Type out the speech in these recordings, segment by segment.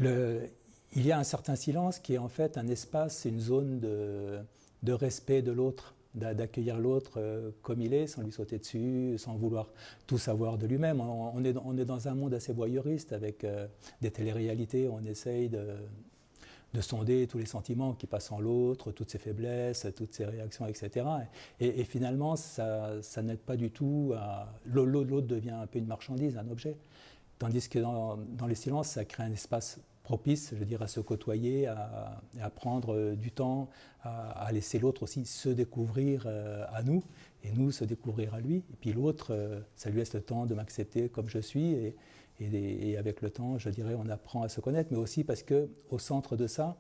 Il y a un certain silence qui est en fait un espace, une zone de respect de l'autre, d'accueillir l'autre comme il est, sans lui sauter dessus, sans vouloir tout savoir de lui-même. On est dans un monde assez voyeuriste avec des téléréalités, on essaye de sonder tous les sentiments qui passent en l'autre, toutes ses faiblesses, toutes ses réactions, etc. Et finalement, ça n'aide pas du tout à... L'autre devient un peu une marchandise, un objet. Tandis que dans les silences, ça crée un espace propice, je dirais, à se côtoyer, à prendre du temps, à laisser l'autre aussi se découvrir à nous, et nous se découvrir à lui. Et puis l'autre, ça lui laisse le temps de m'accepter comme je suis, et avec le temps, je dirais, on apprend à se connaître, mais aussi parce qu'au centre de ça,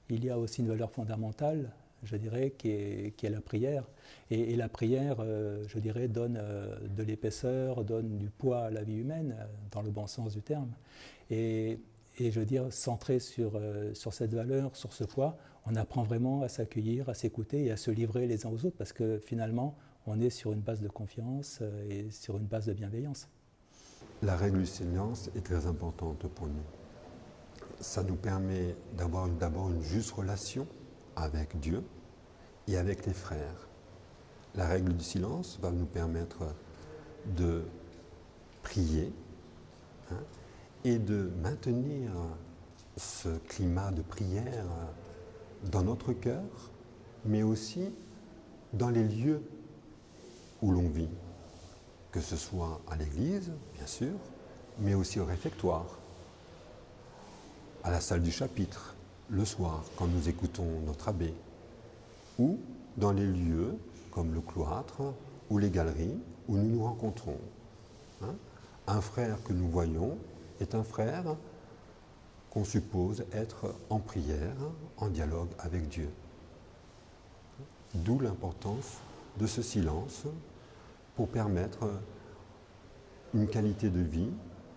il y a aussi une valeur fondamentale, je dirais, qui est la prière. Et la prière, je dirais, donne de l'épaisseur, donne du poids à la vie humaine, dans le bon sens du terme. Et je veux dire, centré sur cette valeur, sur ce poids, on apprend vraiment à s'accueillir, à s'écouter et à se livrer les uns aux autres, parce que finalement, on est sur une base de confiance et sur une base de bienveillance. La règle du silence est très importante pour nous. Ça nous permet d'avoir d'abord une juste relation avec Dieu et avec les frères. La règle du silence va nous permettre de prier, hein, et de maintenir ce climat de prière dans notre cœur, mais aussi dans les lieux où l'on vit, que ce soit à l'église, bien sûr, mais aussi au réfectoire, à la salle du chapitre, le soir, quand nous écoutons notre abbé, ou dans les lieux comme le cloître ou les galeries où nous nous rencontrons. Hein? Un frère que nous voyons est un frère qu'on suppose être en prière, en dialogue avec Dieu. D'où l'importance de ce silence pour permettre une qualité de vie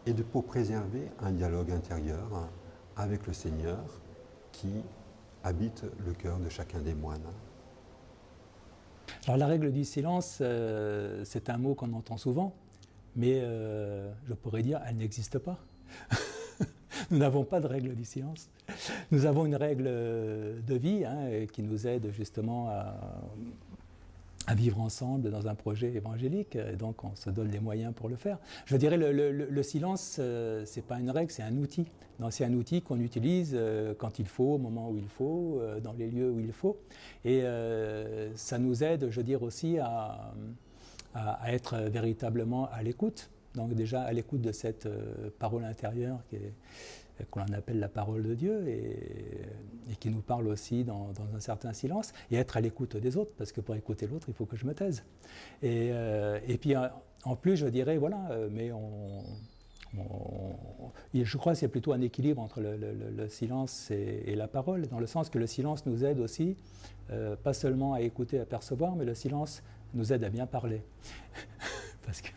et pour préserver un dialogue intérieur avec le Seigneur qui habite le cœur de chacun des moines. Alors la règle du silence, c'est un mot qu'on entend souvent, mais je pourrais dire elle n'existe pas. Nous n'avons pas de règle du silence. Nous avons une règle de vie qui nous aide justement à vivre ensemble dans un projet évangélique, et donc on se donne les moyens pour le faire. Je dirais le silence, c'est pas une règle, c'est un outil. C'est un outil qu'on utilise quand il faut, au moment où il faut, dans les lieux où il faut. Et ça nous aide, je dirais aussi, à être véritablement à l'écoute. Donc déjà à l'écoute de cette parole intérieure qu'on appelle la parole de Dieu et qui nous parle aussi dans un certain silence, et être à l'écoute des autres, parce que pour écouter l'autre, il faut que je me taise. Et puis en plus, je dirais, voilà, mais je crois que c'est plutôt un équilibre entre le silence et la parole, dans le sens que le silence nous aide aussi, pas seulement à écouter, à percevoir, mais le silence nous aide à bien parler. Parce que